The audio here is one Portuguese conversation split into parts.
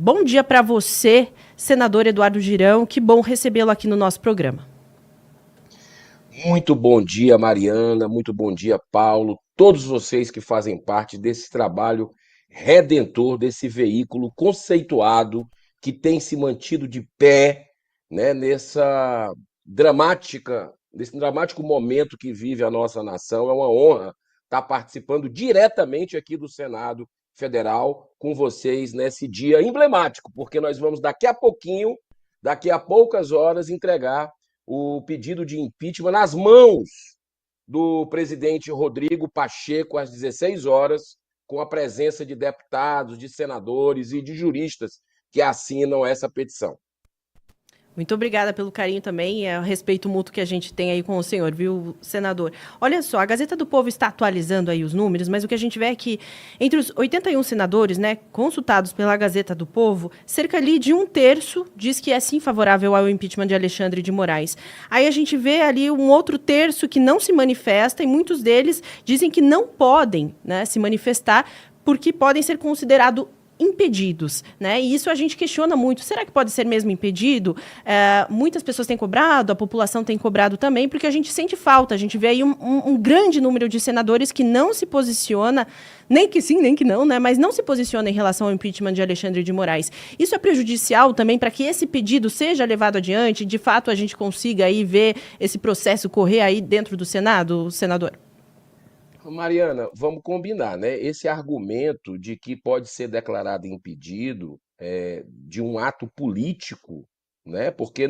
Bom dia para você, senador Eduardo Girão. Que bom recebê-lo aqui no nosso programa. Muito bom dia, Mariana. Muito bom dia, Paulo. Todos vocês que fazem parte desse trabalho redentor, desse veículo conceituado que tem se mantido de pé, né, nesse dramático momento que vive a nossa nação. É uma honra estar participando diretamente aqui do Senado Federal com vocês nesse dia emblemático, porque nós vamos daqui a pouquinho, daqui a poucas horas, entregar o pedido de impeachment nas mãos do presidente Rodrigo Pacheco às 16 horas, com a presença de deputados, de senadores e de juristas que assinam essa petição. Muito obrigada pelo carinho também e o respeito mútuo que a gente tem aí com o senhor, viu, senador? Olha só, a Gazeta do Povo está atualizando aí os números, mas o que a gente vê é que entre os 81 senadores, né, consultados pela Gazeta do Povo, cerca ali de 1/3 diz que é sim favorável ao impeachment de Alexandre de Moraes. Aí a gente vê ali um outro terço que não se manifesta e muitos deles dizem que não podem, né, se manifestar porque podem ser considerados impedidos, né? E isso a gente questiona muito. Será que pode ser mesmo impedido? Muitas pessoas têm cobrado, a população tem cobrado também, porque a gente sente falta. A gente vê aí um grande número de senadores que não se posiciona, nem que sim, nem que não, né? Mas não se posiciona em relação ao impeachment de Alexandre de Moraes. Isso é prejudicial também para que esse pedido seja levado adiante, de fato a gente consiga aí ver esse processo correr aí dentro do Senado, senador? Mariana, vamos combinar, né? Esse argumento de que pode ser declarado impedido de um ato político, né? Porque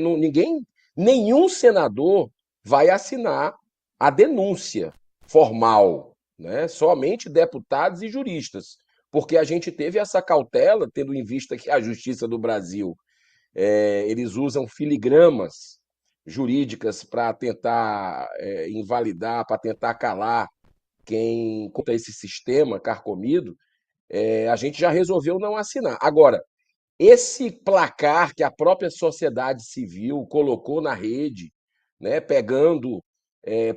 nenhum senador vai assinar a denúncia formal, né? Somente deputados e juristas, porque a gente teve essa cautela, tendo em vista que a Justiça do Brasil, eles usam filigramas jurídicas para tentar invalidar, para tentar calar quem contra esse sistema carcomido, a gente já resolveu não assinar. Agora, esse placar que a própria sociedade civil colocou na rede, né, pegando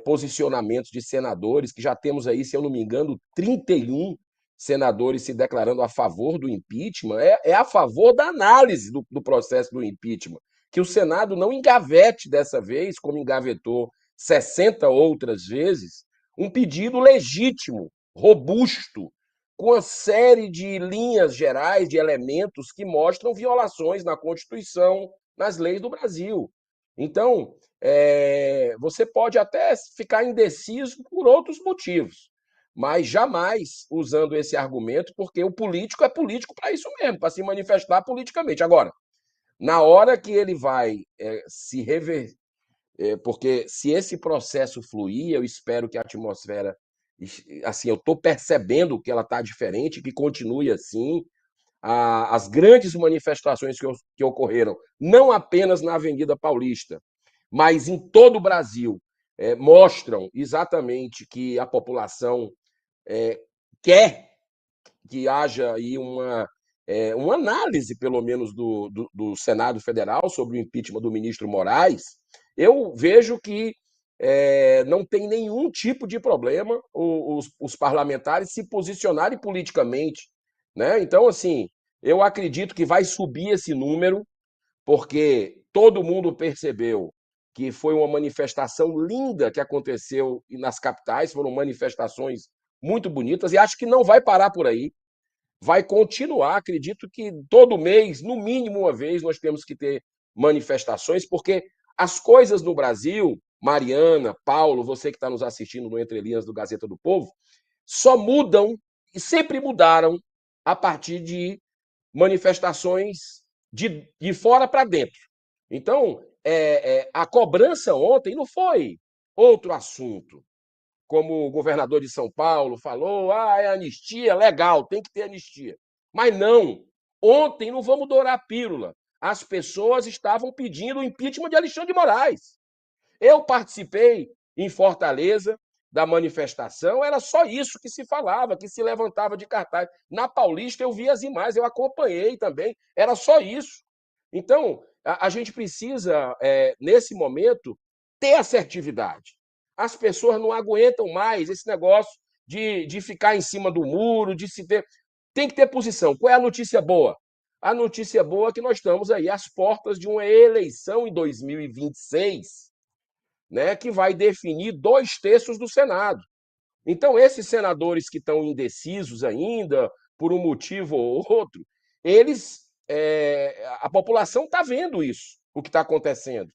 posicionamentos de senadores, que já temos aí, se eu não me engano, 31 senadores se declarando a favor do impeachment, é a favor da análise do processo do impeachment, que o Senado não engavete dessa vez, como engavetou 60 outras vezes, um pedido legítimo, robusto, com uma série de linhas gerais, de elementos que mostram violações na Constituição, nas leis do Brasil. Então, você pode até ficar indeciso por outros motivos, mas jamais usando esse argumento, porque o político é político para isso mesmo, para se manifestar politicamente. Agora, na hora que ele vai se rever, porque se esse processo fluir, eu espero que a atmosfera, assim, eu estou percebendo que ela está diferente, que continue assim. As grandes manifestações que ocorreram, não apenas na Avenida Paulista, mas em todo o Brasil, mostram exatamente que a população quer que haja aí uma análise, pelo menos, do Senado Federal sobre o impeachment do ministro Moraes. Eu vejo que não tem nenhum tipo de problema os parlamentares se posicionarem politicamente, né? Então, assim, eu acredito que vai subir esse número, porque todo mundo percebeu que foi uma manifestação linda que aconteceu nas capitais, foram manifestações muito bonitas, e acho que não vai parar por aí, vai continuar. Acredito que todo mês, no mínimo uma vez, nós temos que ter manifestações, porque as coisas no Brasil, Mariana, Paulo, você que está nos assistindo no Entre Linhas do Gazeta do Povo, só mudam e sempre mudaram a partir de manifestações de fora para dentro. Então, a cobrança ontem não foi outro assunto, como o governador de São Paulo falou, é anistia, legal, tem que ter anistia. Mas não, ontem não vamos dourar a pílula. As pessoas estavam pedindo o impeachment de Alexandre de Moraes. Eu participei em Fortaleza da manifestação, era só isso que se falava, que se levantava de cartaz. Na Paulista eu vi as imagens, eu acompanhei também, era só isso. Então, a gente precisa, nesse momento, ter assertividade. As pessoas não aguentam mais esse negócio de ficar em cima do muro, de se ter. Tem que ter posição. Qual é a notícia boa? A notícia boa é que nós estamos aí às portas de uma eleição em 2026, né, que vai definir 2/3 do Senado. Então, esses senadores que estão indecisos ainda, por um motivo ou outro, a população está vendo isso, o que está acontecendo.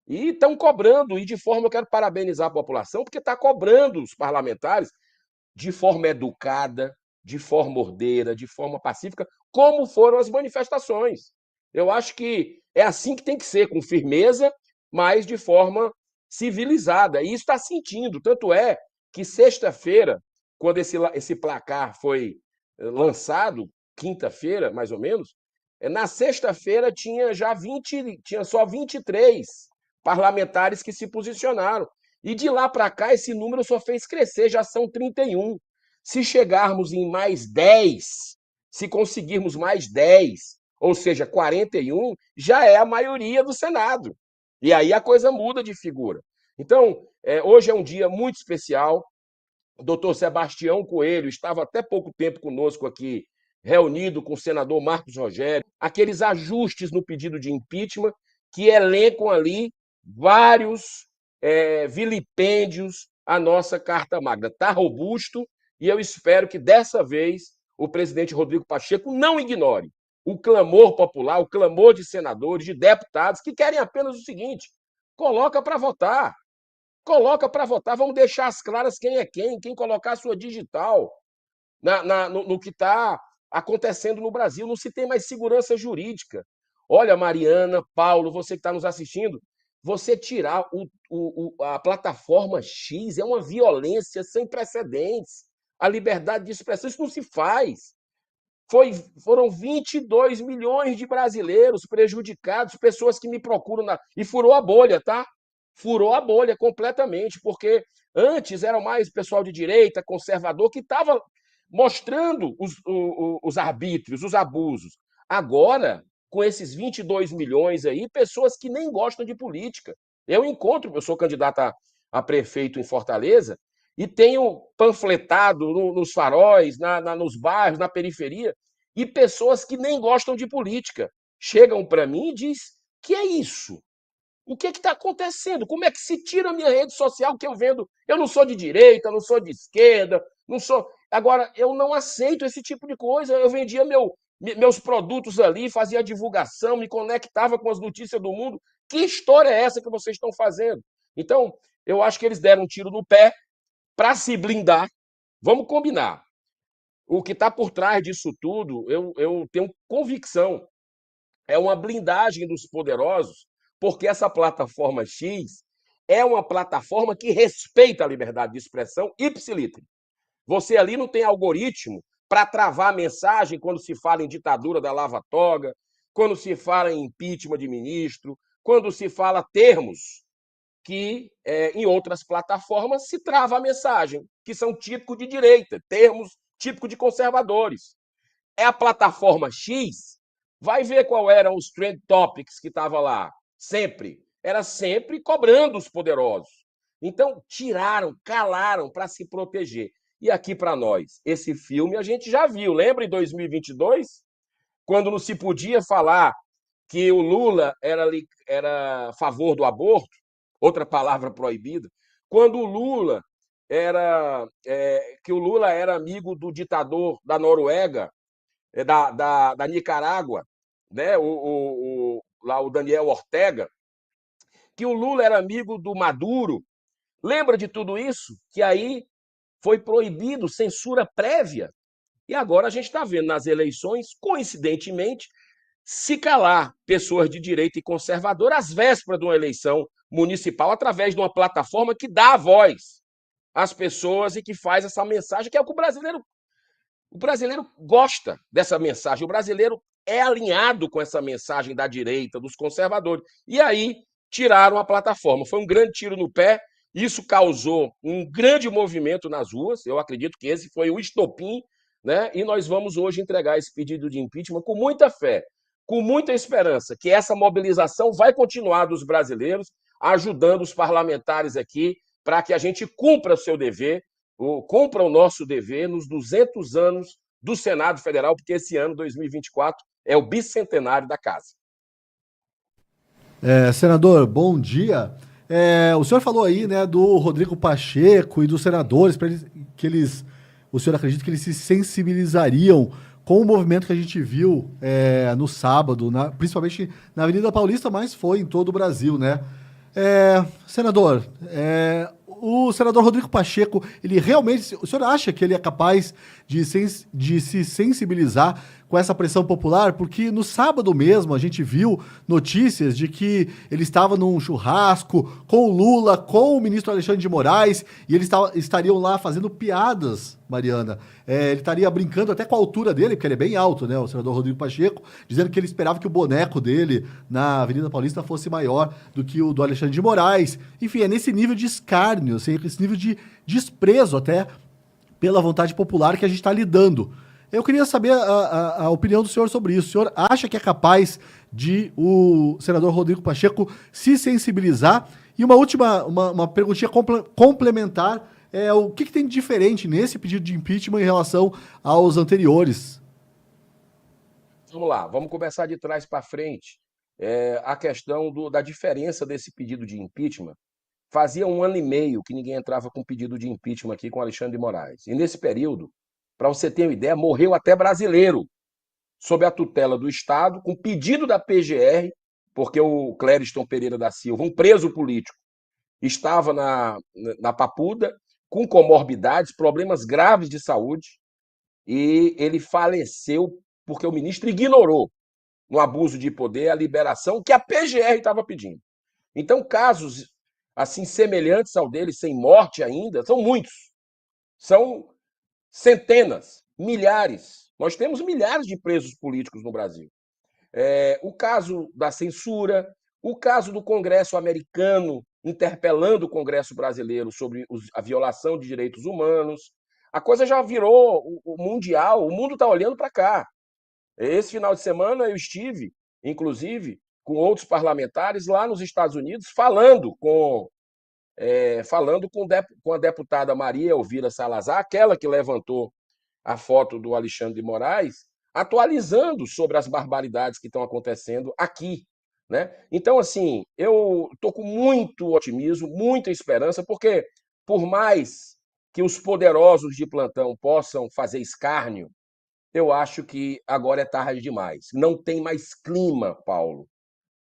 E estão cobrando, e de forma, eu quero parabenizar a população, porque está cobrando os parlamentares de forma educada, de forma ordeira, de forma pacífica, como foram as manifestações. Eu acho que é assim que tem que ser, com firmeza, mas de forma civilizada. E isso está sentindo. Tanto é que sexta-feira, quando esse placar foi lançado, quinta-feira, mais ou menos, na sexta-feira tinha só 23 parlamentares que se posicionaram. E de lá para cá, esse número só fez crescer, já são 31. Se chegarmos em mais 10, se conseguirmos mais 10, ou seja, 41, já é a maioria do Senado. E aí a coisa muda de figura. Então, hoje é um dia muito especial. O doutor Sebastião Coelho estava até pouco tempo conosco aqui, reunido com o senador Marcos Rogério, aqueles ajustes no pedido de impeachment que elencam ali vários vilipêndios à nossa Carta Magna. Está robusto e eu espero que dessa vez o presidente Rodrigo Pacheco não ignore o clamor popular, o clamor de senadores, de deputados que querem apenas o seguinte: coloca para votar. Coloca para votar, vamos deixar as claras quem é quem colocar a sua digital no que está acontecendo no Brasil. Não se tem mais segurança jurídica. Olha, Mariana, Paulo, você que está nos assistindo, você tirar a plataforma X é uma violência sem precedentes. A liberdade de expressão, isso não se faz. Foram 22 milhões de brasileiros prejudicados, pessoas que me procuram e furou a bolha, tá? Furou a bolha completamente, porque antes era mais pessoal de direita, conservador, que estava mostrando os arbítrios, os abusos. Agora, com esses 22 milhões aí, pessoas que nem gostam de política. Eu sou candidato a prefeito em Fortaleza, e tenho panfletado nos faróis, nos bairros, na periferia, e pessoas que nem gostam de política chegam para mim e dizem: que é isso? O que está acontecendo? Como é que se tira a minha rede social que eu vendo? Eu não sou de direita, não sou de esquerda, não sou. Agora, eu não aceito esse tipo de coisa. Eu vendia meus produtos ali, fazia divulgação, me conectava com as notícias do mundo. Que história é essa que vocês estão fazendo? Então, eu acho que eles deram um tiro no pé para se blindar. Vamos combinar. O que está por trás disso tudo, eu tenho convicção, é uma blindagem dos poderosos, porque essa plataforma X é uma plataforma que respeita a liberdade de expressão ipsiliter. Você ali não tem algoritmo para travar a mensagem quando se fala em ditadura da lava-toga, quando se fala em impeachment de ministro, quando se fala termos que em outras plataformas se trava a mensagem, que são típicos de direita, termos típicos de conservadores. É a plataforma X, vai ver qual eram os trend topics que estava lá. Sempre. Era sempre cobrando os poderosos. Então, tiraram, calaram para se proteger. E aqui para nós, esse filme a gente já viu. Lembra em 2022? Quando não se podia falar que o Lula era a favor do aborto, outra palavra proibida. Quando o Lula que o Lula era amigo do ditador da Noruega, da Nicarágua, né? Lá o Daniel Ortega, que o Lula era amigo do Maduro. Lembra de tudo isso? Que aí foi proibido, censura prévia. E agora a gente está vendo nas eleições, coincidentemente, se calar pessoas de direita e conservadora às vésperas de uma eleição municipal através de uma plataforma que dá a voz às pessoas e que faz essa mensagem, que é o que o brasileiro gosta dessa mensagem. O brasileiro é alinhado com essa mensagem da direita, dos conservadores. E aí tiraram a plataforma. Foi um grande tiro no pé. Isso causou um grande movimento nas ruas. Eu acredito que esse foi o estopim, né? E nós vamos hoje entregar esse pedido de impeachment com muita fé, com muita esperança, que essa mobilização vai continuar dos brasileiros, ajudando os parlamentares aqui para que a gente cumpra o seu dever, cumpra o nosso dever nos 200 anos do Senado Federal, porque esse ano, 2024, É o bicentenário da casa. Senador, bom dia. O senhor falou aí, né, do Rodrigo Pacheco e dos senadores, para eles, o senhor acredita que eles se sensibilizariam com o movimento que a gente viu no sábado, principalmente na Avenida Paulista, mas foi em todo o Brasil, né? Senador, o senador Rodrigo Pacheco, ele realmente, o senhor acha que ele é capaz de se sensibilizar com essa pressão popular? Porque no sábado mesmo a gente viu notícias de que ele estava num churrasco com o Lula, com o ministro Alexandre de Moraes, e eles estariam lá fazendo piadas, Mariana. Ele estaria brincando até com a altura dele, porque ele é bem alto, né, o senador Rodrigo Pacheco, dizendo que ele esperava que o boneco dele na Avenida Paulista fosse maior do que o do Alexandre de Moraes. Enfim, é nesse nível de escárnio, assim, esse nível de desprezo até pela vontade popular que a gente está lidando. Eu queria saber a opinião do senhor sobre isso. O senhor acha que é capaz de o senador Rodrigo Pacheco se sensibilizar? E uma última, uma perguntinha complementar, o que tem de diferente nesse pedido de impeachment em relação aos anteriores? Vamos lá, vamos começar de trás para frente. A questão da diferença desse pedido de impeachment. Fazia 1 ano e meio que ninguém entrava com pedido de impeachment aqui com Alexandre de Moraes. E nesse período, para você ter uma ideia, morreu até brasileiro sob a tutela do Estado, com pedido da PGR, porque o Clériston Pereira da Silva, um preso político, estava na Papuda, com comorbidades, problemas graves de saúde, e ele faleceu porque o ministro ignorou, no abuso de poder, a liberação que a PGR estava pedindo. Então, casos assim semelhantes ao dele, sem morte ainda, são muitos. São centenas, milhares. Nós temos milhares de presos políticos no Brasil. O caso da censura, o caso do Congresso americano interpelando o Congresso brasileiro sobre a violação de direitos humanos. A coisa já virou o mundial, o mundo está olhando para cá. Esse final de semana eu estive, inclusive, com outros parlamentares lá nos Estados Unidos, falando com a deputada Maria Elvira Salazar, aquela que levantou a foto do Alexandre de Moraes, atualizando sobre as barbaridades que estão acontecendo aqui. Né? Então, assim, eu estou com muito otimismo, muita esperança, porque por mais que os poderosos de plantão possam fazer escárnio, eu acho que agora é tarde demais. Não tem mais clima, Paulo.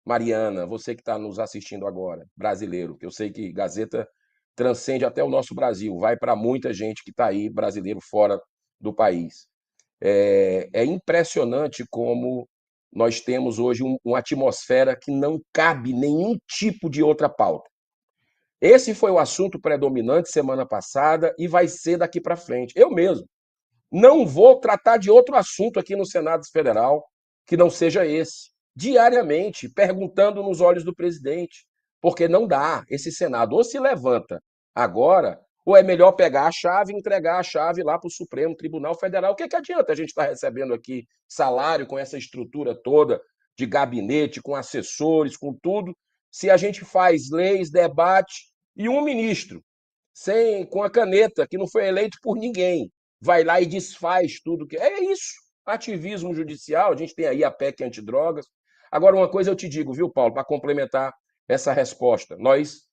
Mariana, você que está nos assistindo agora, brasileiro, que eu sei que Gazeta transcende até o nosso Brasil, vai para muita gente que está aí, brasileiro, fora do país. É impressionante como nós temos hoje uma atmosfera que não cabe nenhum tipo de outra pauta. Esse foi o assunto predominante semana passada e vai ser daqui para frente. Eu mesmo não vou tratar de outro assunto aqui no Senado Federal que não seja esse. Diariamente, perguntando nos olhos do presidente. Porque não dá. Esse Senado ou se levanta agora, ou é melhor pegar a chave e entregar a chave lá para o Supremo Tribunal Federal. O que adianta a gente estar recebendo aqui salário com essa estrutura toda de gabinete, com assessores, com tudo, se a gente faz leis, debate e um ministro com a caneta, que não foi eleito por ninguém, vai lá e desfaz tudo que é isso. Ativismo judicial, a gente tem aí a PEC antidrogas. Agora, uma coisa eu te digo, viu, Paulo, para complementar essa resposta, nós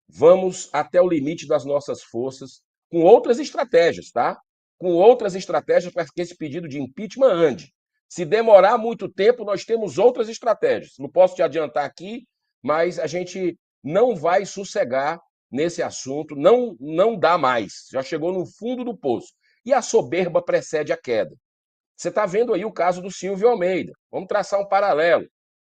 vamos até o limite das nossas forças com outras estratégias, tá? Com outras estratégias para que esse pedido de impeachment ande. Se demorar muito tempo, nós temos outras estratégias. Não posso te adiantar aqui, mas a gente não vai sossegar nesse assunto, não dá mais. Já chegou no fundo do poço. E a soberba precede a queda. Você está vendo aí o caso do Silvio Almeida. Vamos traçar um paralelo.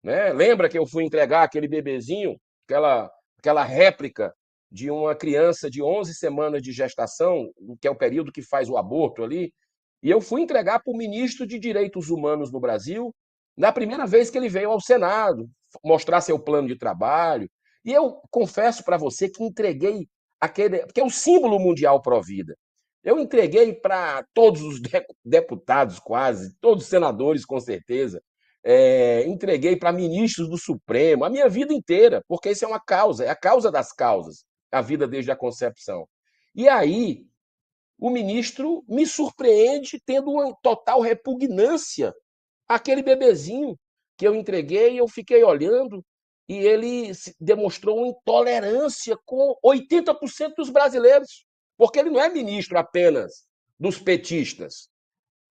Né? Lembra que eu fui entregar aquele bebezinho, aquela réplica de uma criança de 11 semanas de gestação, que é o período que faz o aborto ali, e eu fui entregar para o ministro de Direitos Humanos no Brasil, na primeira vez que ele veio ao Senado, mostrar seu plano de trabalho. E eu confesso para você que entreguei aquele, porque é o símbolo mundial pró-vida. Eu entreguei para todos os deputados, quase, todos os senadores, com certeza. Entreguei para ministros do Supremo, a minha vida inteira, porque isso é uma causa, é a causa das causas, a vida desde a concepção. E aí, o ministro me surpreende tendo uma total repugnância Aquele bebezinho que eu entreguei, eu fiquei olhando e ele demonstrou uma intolerância com 80% dos brasileiros, porque ele não é ministro apenas dos petistas,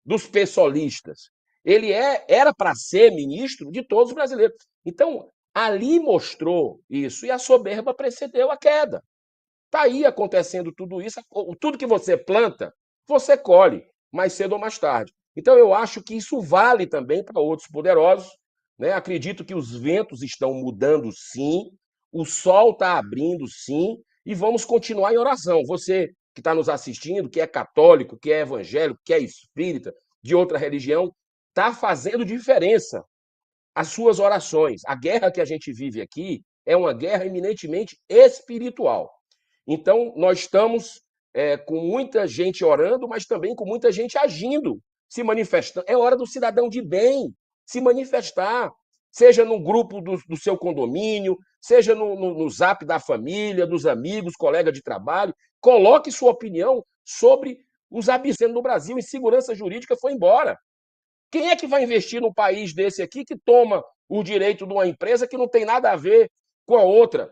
dos pessoalistas. Ele era para ser ministro de todos os brasileiros. Então, ali mostrou isso e a soberba precedeu a queda. Está aí acontecendo tudo isso. Tudo que você planta, você colhe, mais cedo ou mais tarde. Então, eu acho que isso vale também para outros poderosos. Né? Acredito que os ventos estão mudando, sim, o sol está abrindo, sim, e vamos continuar em oração. Você que está nos assistindo, que é católico, que é evangélico, que é espírita, de outra religião, está fazendo diferença as suas orações. A guerra que a gente vive aqui é uma guerra eminentemente espiritual. Então, nós estamos com muita gente orando, mas também com muita gente agindo, se manifestando. É hora do cidadão de bem se manifestar, seja no grupo do seu condomínio, seja no zap da família, dos amigos, colegas de trabalho. Coloque sua opinião sobre os absurdos no Brasil. Insegurança jurídica foi embora. Quem é que vai investir num país desse aqui que toma o direito de uma empresa que não tem nada a ver com a outra,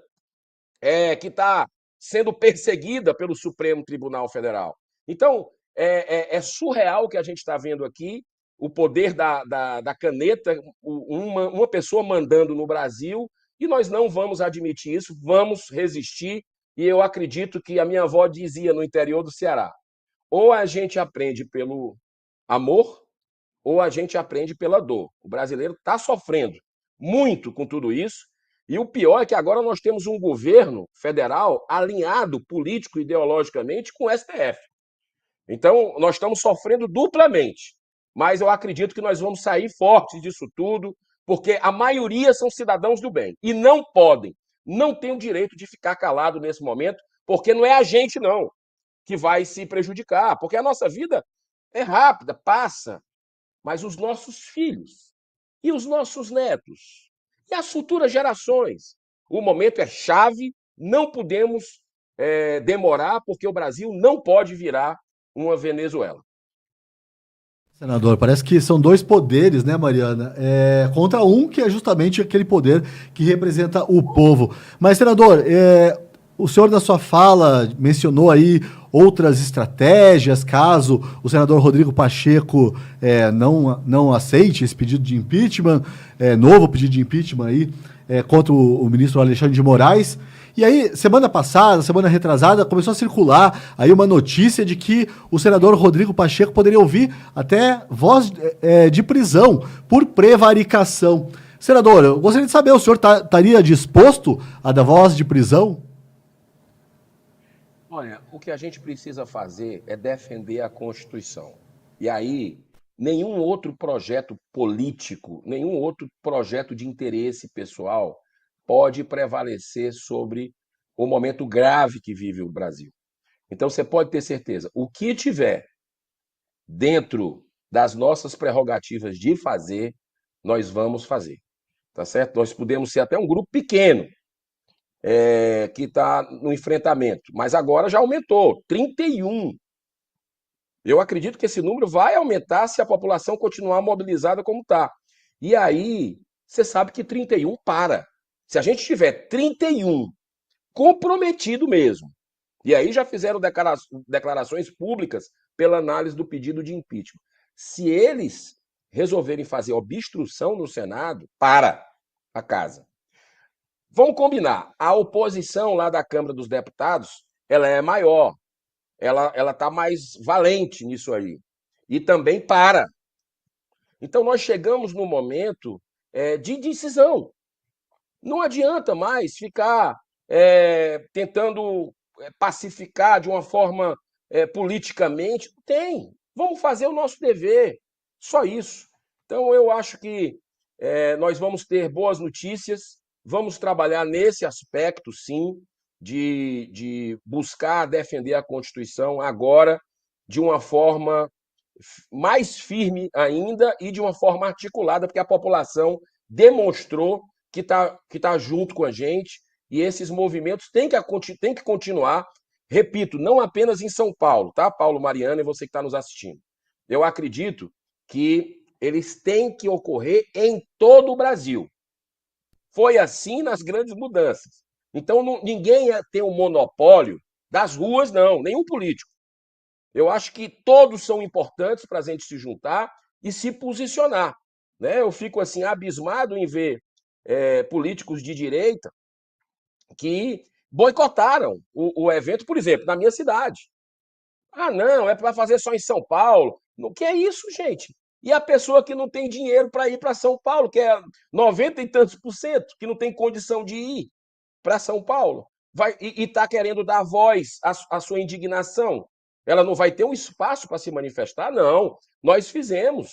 que está sendo perseguida pelo Supremo Tribunal Federal? Então, é surreal o que a gente está vendo aqui, o poder da caneta, uma pessoa mandando no Brasil, e nós não vamos admitir isso, vamos resistir, e eu acredito que a minha avó dizia no interior do Ceará, ou a gente aprende pelo amor, ou a gente aprende pela dor. O brasileiro está sofrendo muito com tudo isso, e o pior é que agora nós temos um governo federal alinhado político e ideologicamente com o STF. Então, nós estamos sofrendo duplamente, mas eu acredito que nós vamos sair fortes disso tudo, porque a maioria são cidadãos do bem, e não têm o direito de ficar calado nesse momento, porque não é a gente, não, que vai se prejudicar, porque a nossa vida é rápida, passa, mas os nossos filhos e os nossos netos e as futuras gerações. O momento é chave, não podemos demorar, porque o Brasil não pode virar uma Venezuela. Senador, parece que são dois poderes, né, Mariana? Contra um que é justamente aquele poder que representa o povo. Mas, senador, o senhor na sua fala mencionou aí outras estratégias, caso o senador Rodrigo Pacheco não aceite esse pedido de impeachment, novo pedido de impeachment aí, contra o ministro Alexandre de Moraes. E aí, semana passada, semana retrasada, começou a circular aí uma notícia de que o senador Rodrigo Pacheco poderia ouvir até voz de prisão por prevaricação. Senador, eu gostaria de saber, o senhor estaria disposto a dar voz de prisão? Olha, o que a gente precisa fazer é defender a Constituição. E aí, nenhum outro projeto político, nenhum outro projeto de interesse pessoal pode prevalecer sobre o momento grave que vive o Brasil. Então, você pode ter certeza, o que tiver dentro das nossas prerrogativas de fazer, nós vamos fazer. Tá certo? Nós podemos ser até um grupo pequeno, que está no enfrentamento, mas agora já aumentou, 31. Eu acredito que esse número vai aumentar se a população continuar mobilizada como está. E aí, você sabe que 31 para. Se a gente tiver 31 comprometido mesmo, e aí já fizeram declarações públicas pela análise do pedido de impeachment. Se eles resolverem fazer obstrução no Senado, para a casa. Vamos combinar, a oposição lá da Câmara dos Deputados, ela é maior, ela está mais valente nisso aí. E também para. Então nós chegamos no momento de decisão. Não adianta mais ficar tentando pacificar de uma forma politicamente. Tem. Vamos fazer o nosso dever. Só isso. Então eu acho que nós vamos ter boas notícias, vamos trabalhar nesse aspecto, sim, de buscar defender a Constituição agora de uma forma mais firme ainda e de uma forma articulada, porque a população demonstrou que tá junto com a gente, e esses movimentos têm que continuar, repito, não apenas em São Paulo, tá, Paulo, Mariana e você que está nos assistindo. Eu acredito que eles têm que ocorrer em todo o Brasil. Foi assim nas grandes mudanças. Então, ninguém tem um monopólio das ruas, não, nenhum político. Eu acho que todos são importantes para a gente se juntar e se posicionar. Né? Eu fico assim abismado em ver políticos de direita que boicotaram o evento, por exemplo, na minha cidade. Ah, não, é para fazer só em São Paulo. O que é isso, gente? E a pessoa que não tem dinheiro para ir para São Paulo, que é 90 e tantos por cento, que não tem condição de ir para São Paulo, vai e está querendo dar voz à sua indignação. Ela não vai ter um espaço para se manifestar? Não. Nós fizemos,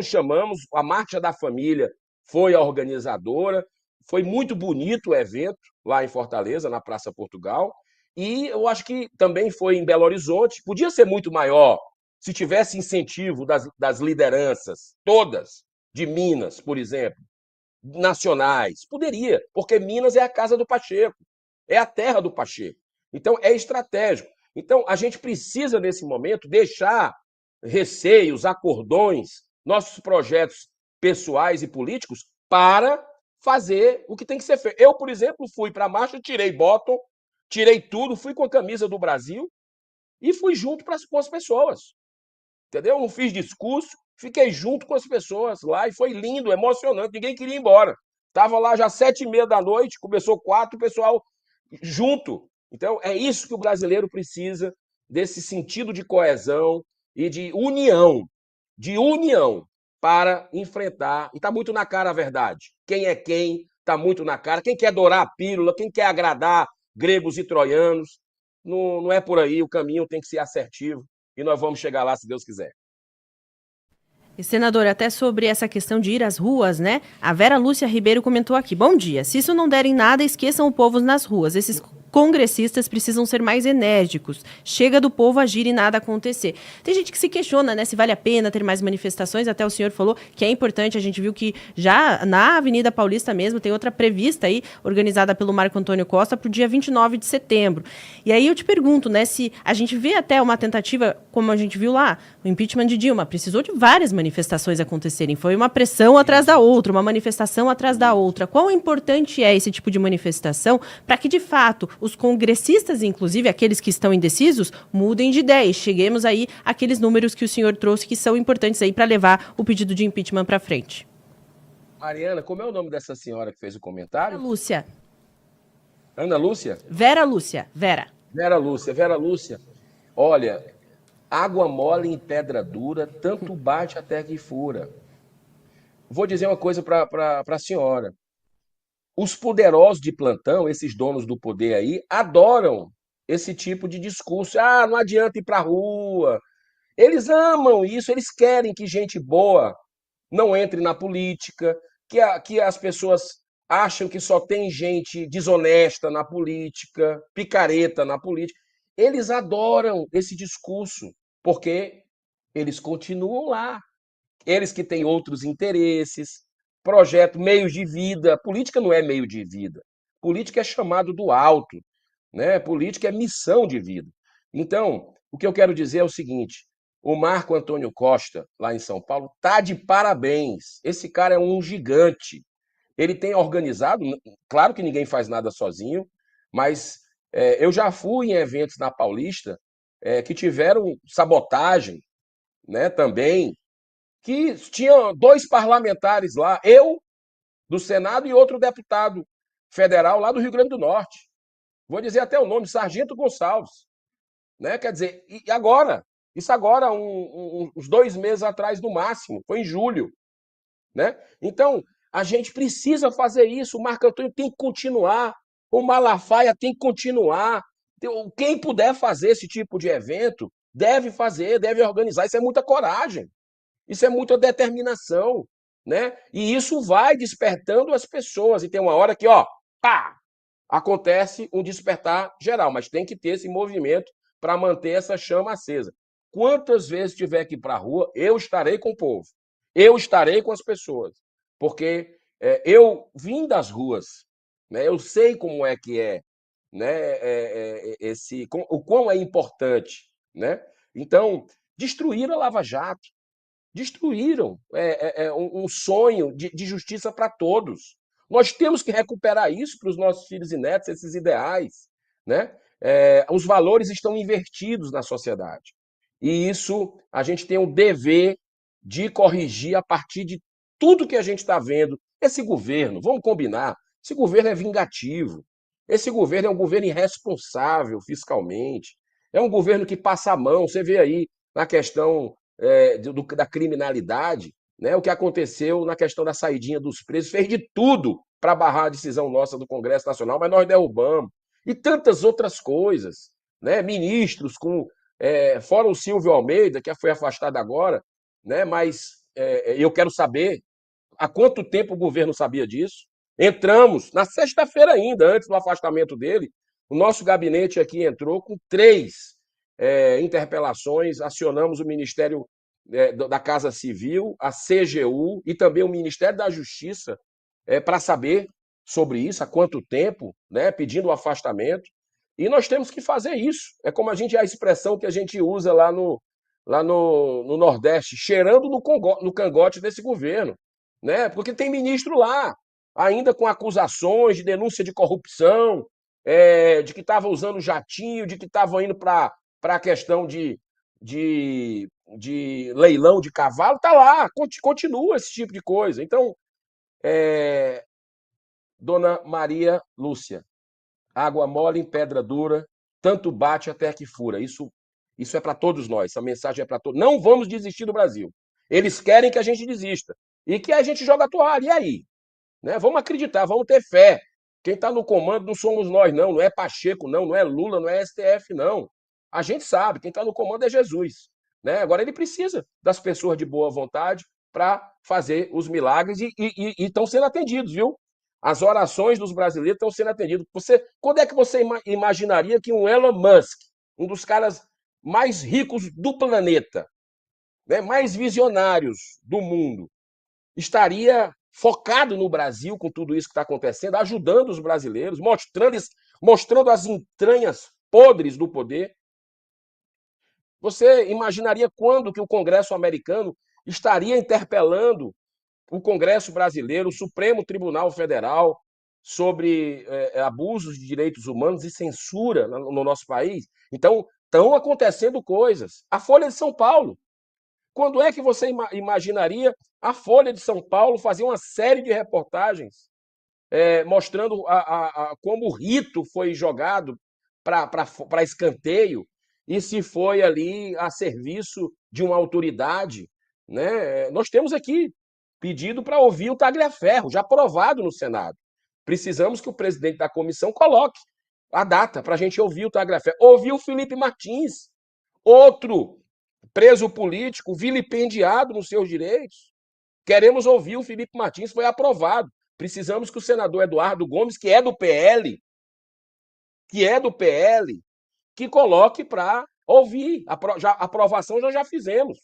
chamamos, a Marcha da Família foi a organizadora, foi muito bonito o evento lá em Fortaleza, na Praça Portugal, e eu acho que também foi em Belo Horizonte, podia ser muito maior, se tivesse incentivo das lideranças, todas, de Minas, por exemplo, nacionais. Poderia, porque Minas é a casa do Pacheco, é a terra do Pacheco. Então, é estratégico. Então, a gente precisa, nesse momento, deixar receios, acordões, nossos projetos pessoais e políticos para fazer o que tem que ser feito. Eu, por exemplo, fui para a marcha, tirei bottom, tirei tudo, fui com a camisa do Brasil e fui junto com as pessoas. Entendeu? Não fiz discurso, fiquei junto com as pessoas lá e foi lindo, emocionante, ninguém queria ir embora. Estava lá já 7h30 da noite, começou 4, o pessoal junto. Então, é isso que o brasileiro precisa, desse sentido de coesão e de união para enfrentar. E está muito na cara a verdade. Quem é quem, está muito na cara. Quem quer dourar a pílula, quem quer agradar gregos e troianos, não é por aí, o caminho tem que ser assertivo e nós vamos chegar lá se Deus quiser. E, senador, até sobre essa questão de ir às ruas, né? A Vera Lúcia Ribeiro comentou aqui. Bom dia. Se isso não der em nada, esqueçam o povo nas ruas. Esses congressistas precisam ser mais enérgicos. Chega do povo agir e nada acontecer. Tem gente que se questiona, né, se vale a pena ter mais manifestações. Até o senhor falou que é importante. A gente viu que já na Avenida Paulista mesmo tem outra prevista aí, organizada pelo Marco Antônio Costa, para o dia 29 de setembro. E aí eu te pergunto, né, se a gente vê até uma tentativa, como a gente viu lá, o impeachment de Dilma, precisou de várias manifestações acontecerem. Foi uma pressão atrás da outra, uma manifestação atrás da outra. Quão importante é esse tipo de manifestação para que, de fato, os congressistas, inclusive aqueles que estão indecisos, mudem de ideia e cheguemos aí àqueles números que o senhor trouxe que são importantes aí para levar o pedido de impeachment para frente? Mariana, como é o nome dessa senhora que fez o Vera comentário? Lúcia. Ana Lúcia? Vera Lúcia. Vera. Vera Lúcia. Vera Lúcia, olha, água mole em pedra dura, tanto bate até que fura. Vou dizer uma coisa para a senhora. Os poderosos de plantão, esses donos do poder aí, adoram esse tipo de discurso. Ah, não adianta ir para a rua. Eles amam isso, eles querem que gente boa não entre na política, que as pessoas acham que só tem gente desonesta na política, picareta na política. Eles adoram esse discurso, porque eles continuam lá. Eles que têm outros interesses, projeto, meios de vida. Política não é meio de vida. Política é chamado do alto, né? Política é missão de vida. Então, o que eu quero dizer é o seguinte: o Marco Antônio Costa, lá em São Paulo, tá de parabéns. Esse cara é um gigante. Ele tem organizado, claro que ninguém faz nada sozinho, mas eu já fui em eventos na Paulista que tiveram sabotagem, né, também, que tinha 2 parlamentares lá, eu do Senado e outro deputado federal lá do Rio Grande do Norte. Vou dizer até o nome, Sargento Gonçalves. Né? Quer dizer, e agora? Isso agora, uns 2 meses atrás, no máximo, foi em julho. Né? Então, a gente precisa fazer isso. O Marco Antônio tem que continuar, o Malafaia tem que continuar. Quem puder fazer esse tipo de evento, deve fazer, deve organizar. Isso é muita coragem. Isso é muita determinação, né? E isso vai despertando as pessoas. E tem uma hora que, ó, pá, acontece um despertar geral, mas tem que ter esse movimento para manter essa chama acesa. Quantas vezes tiver que ir para a rua, eu estarei com o povo. Eu estarei com as pessoas. Porque eu vim das ruas, né? Eu sei como é que é, né? O quão é importante, né? Então, destruir a Lava Jato, Destruíram um sonho de justiça para todos. Nós temos que recuperar isso para os nossos filhos e netos, esses ideais, né? Os valores estão invertidos na sociedade. E isso a gente tem o dever de corrigir a partir de tudo que a gente está vendo. Esse governo, vamos combinar, esse governo é vingativo. Esse governo é um governo irresponsável fiscalmente. É um governo que passa a mão. Você vê aí na questão da criminalidade, né, o que aconteceu na questão da saidinha dos presos, fez de tudo para barrar a decisão nossa do Congresso Nacional, mas nós derrubamos. E tantas outras coisas. Né? Ministros, fora o Silvio Almeida, que foi afastado agora, né? Mas eu quero saber há quanto tempo o governo sabia disso. Entramos na sexta-feira ainda, antes do afastamento dele, o nosso gabinete aqui entrou com 3 interpelações, acionamos o Ministério da Casa Civil, a CGU e também o Ministério da Justiça para saber sobre isso, há quanto tempo, né, pedindo o afastamento. E nós temos que fazer isso. É como a expressão que a gente usa lá no Nordeste, cheirando no cangote desse governo. Né? Porque tem ministro lá, ainda com acusações de denúncia de corrupção, de que estava usando jatinho, de que estava indo para a questão de leilão de cavalo, está lá, continua esse tipo de coisa. Então, Dona Maria Lúcia, água mole em pedra dura, tanto bate até que fura. Isso é para todos nós, essa mensagem é para todos. Não vamos desistir do Brasil. Eles querem que a gente desista e que a gente joga a toalha. E aí? Né? Vamos acreditar, vamos ter fé. Quem está no comando não somos nós, não é Pacheco, não é Lula, não é STF, não. A gente sabe, quem está no comando é Jesus. Né? Agora ele precisa das pessoas de boa vontade para fazer os milagres e estão sendo atendidos, viu? As orações dos brasileiros estão sendo atendidas. Quando é que você imaginaria que um Elon Musk, um dos caras mais ricos do planeta, né, mais visionários do mundo, estaria focado no Brasil com tudo isso que está acontecendo, ajudando os brasileiros, mostrando as entranhas podres do poder? Você imaginaria quando que o Congresso americano estaria interpelando o Congresso brasileiro, o Supremo Tribunal Federal, sobre abusos de direitos humanos e censura no nosso país? Então, estão acontecendo coisas. A Folha de São Paulo. Quando é que você imaginaria a Folha de São Paulo fazer uma série de reportagens mostrando como o rito foi jogado para escanteio e se foi ali a serviço de uma autoridade? Né? Nós temos aqui pedido para ouvir o Tagliaferro, já aprovado no Senado. Precisamos que o presidente da comissão coloque a data para a gente ouvir o Tagliaferro. Ouvir o Felipe Martins, outro preso político, vilipendiado nos seus direitos. Queremos ouvir o Felipe Martins, foi aprovado. Precisamos que o senador Eduardo Gomes, que é do PL, que coloque para ouvir. A aprovação nós já fizemos.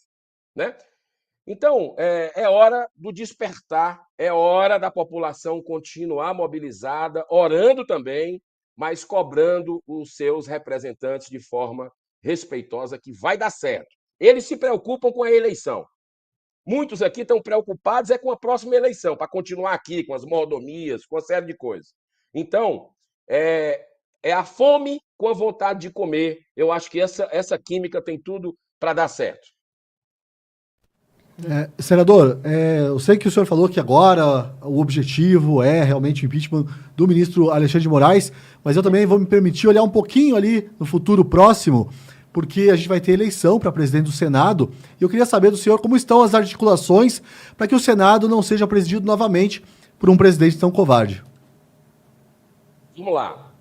Né? Então, é hora do despertar, é hora da população continuar mobilizada, orando também, mas cobrando os seus representantes de forma respeitosa, que vai dar certo. Eles se preocupam com a eleição. Muitos aqui estão preocupados com a próxima eleição, para continuar aqui com as mordomias, com uma série de coisas. Então, é a fome com a vontade de comer. Eu acho que essa química tem tudo para dar certo. Senador, eu sei que o senhor falou que agora o objetivo é realmente o impeachment do ministro Alexandre de Moraes, mas eu também vou me permitir olhar um pouquinho ali no futuro próximo, porque a gente vai ter eleição para presidente do Senado, e eu queria saber do senhor como estão as articulações para que o Senado não seja presidido novamente por um presidente tão covarde. Vamos lá.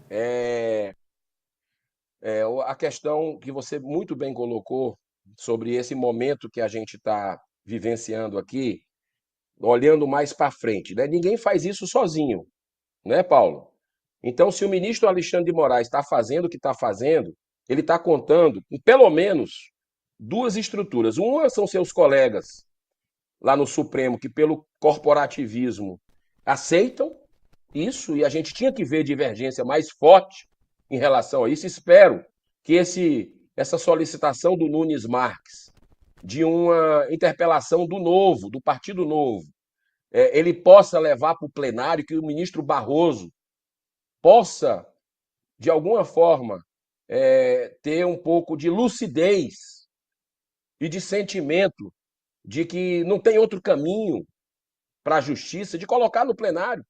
A questão que você muito bem colocou sobre esse momento que a gente está vivenciando aqui, olhando mais para frente, né? Ninguém faz isso sozinho, né, Paulo? Então, se o ministro Alexandre de Moraes está fazendo o que está fazendo, ele está contando com pelo menos 2 estruturas. Uma são seus colegas lá no Supremo, que pelo corporativismo aceitam isso, e a gente tinha que ver divergência mais forte em relação a isso. Espero que essa solicitação do Nunes Marques, de uma interpelação do Novo, do Partido Novo, ele possa levar para o plenário, que o ministro Barroso possa, de alguma forma, ter um pouco de lucidez e de sentimento de que não tem outro caminho para a justiça, de colocar no plenário.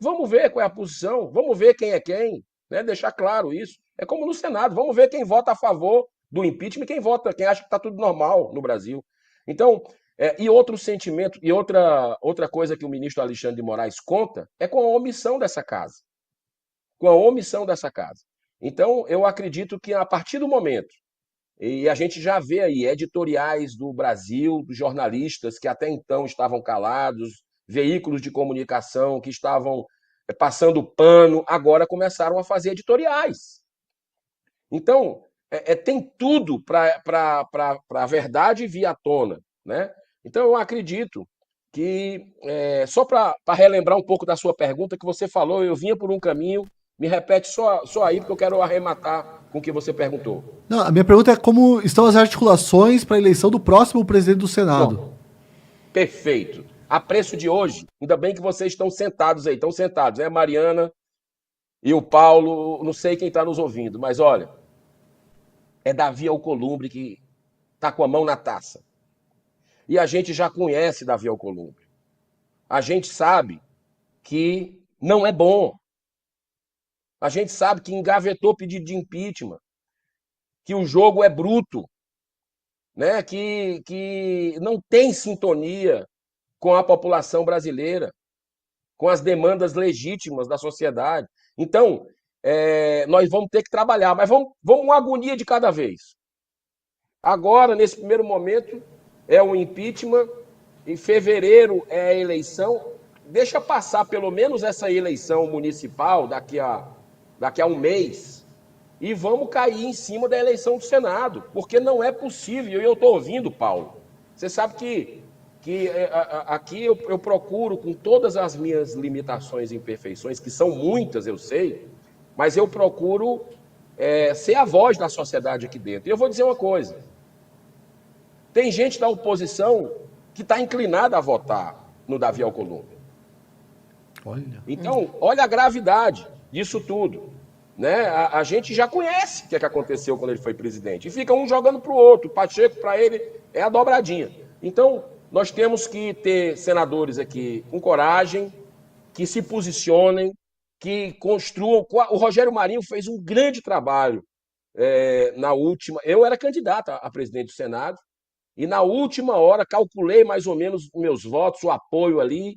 Vamos ver qual é a posição, vamos ver quem é quem, né? Deixar claro isso. É como no Senado, vamos ver quem vota a favor do impeachment e quem vota, quem acha que está tudo normal no Brasil. Então, e outro sentimento, e outra coisa que o ministro Alexandre de Moraes conta é com a omissão dessa casa. Com a omissão dessa casa. Então, eu acredito que a partir do momento, e a gente já vê aí editoriais do Brasil, dos jornalistas que até então estavam calados, veículos de comunicação que estavam passando pano, agora começaram a fazer editoriais. Então, tem tudo para a verdade vir à tona, né? Então, eu acredito que, só para relembrar um pouco da sua pergunta que você falou, eu vinha por um caminho, me repete só aí, porque eu quero arrematar com o que você perguntou. Não, a minha pergunta é como estão as articulações para a eleição do próximo presidente do Senado. Bom, perfeito. A preço de hoje, ainda bem que vocês estão sentados aí, né? Mariana e o Paulo, não sei quem está nos ouvindo, mas olha, é Davi Alcolumbre que está com a mão na taça. E a gente já conhece Davi Alcolumbre. A gente sabe que não é bom. A gente sabe que engavetou pedido de impeachment, que o jogo é bruto, né? Que não tem sintonia com a população brasileira, com as demandas legítimas da sociedade. Então, nós vamos ter que trabalhar, mas vamos uma agonia de cada vez. Agora, nesse primeiro momento, é o impeachment, em fevereiro é a eleição. Deixa passar pelo menos essa eleição municipal daqui a um mês e vamos cair em cima da eleição do Senado, porque não é possível. E eu estou ouvindo, Paulo, você sabe que aqui eu procuro, com todas as minhas limitações e imperfeições, que são muitas, eu sei, mas eu procuro ser a voz da sociedade aqui dentro. E eu vou dizer uma coisa, tem gente da oposição que está inclinada a votar no Davi Alcolumbre. Então, olha a gravidade disso tudo. Né? A gente já conhece o que aconteceu quando ele foi presidente. E fica um jogando para o outro. O Pacheco, para ele, é a dobradinha. Então, nós temos que ter senadores aqui com coragem, que se posicionem, que construam. O Rogério Marinho fez um grande trabalho na última. Eu era candidato a presidente do Senado, e na última hora calculei mais ou menos os meus votos, o apoio ali,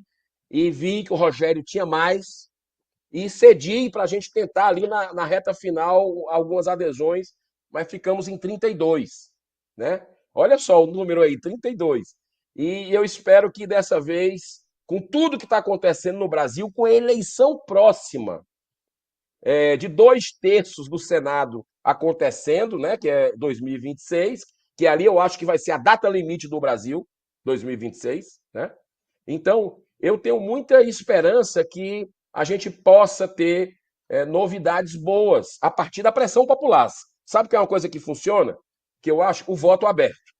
e vi que o Rogério tinha mais, e cedi para a gente tentar ali na reta final algumas adesões, mas ficamos em 32, né? Olha só o número aí, 32. E eu espero que dessa vez, com tudo que está acontecendo no Brasil, com a eleição próxima de 2/3 do Senado acontecendo, né, que é 2026, que ali eu acho que vai ser a data limite do Brasil, 2026, né? Então, eu tenho muita esperança que a gente possa ter novidades boas a partir da pressão popular. Sabe que é uma coisa que funciona? Que eu acho o voto aberto.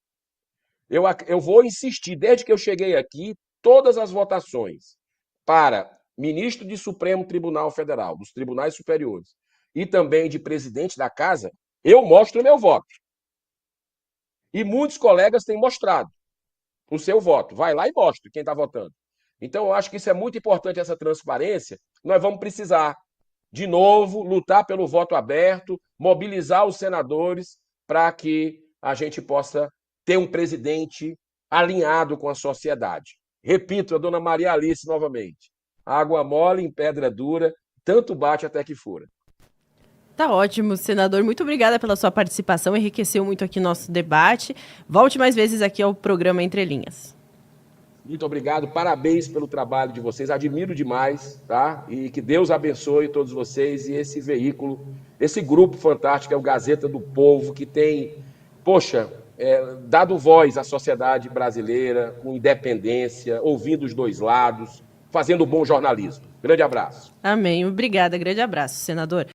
Eu vou insistir, desde que eu cheguei aqui, todas as votações para ministro de Supremo Tribunal Federal, dos tribunais superiores, e também de presidente da casa, eu mostro o meu voto. E muitos colegas têm mostrado o seu voto. Vai lá e mostra quem está votando. Então, eu acho que isso é muito importante, essa transparência. Nós vamos precisar, de novo, lutar pelo voto aberto, mobilizar os senadores para que a gente possa ter um presidente alinhado com a sociedade. Repito, a dona Maria Alice novamente. Água mole em pedra dura, tanto bate até que fura. Tá ótimo, senador. Muito obrigada pela sua participação, enriqueceu muito aqui nosso debate. Volte mais vezes aqui ao programa Entre Linhas. Muito obrigado, parabéns pelo trabalho de vocês, admiro demais, tá? E que Deus abençoe todos vocês e esse veículo, esse grupo fantástico, é o Gazeta do Povo, que tem, dado voz à sociedade brasileira, com independência, ouvindo os dois lados, fazendo bom jornalismo. Grande abraço. Amém. Obrigada. Grande abraço, senador.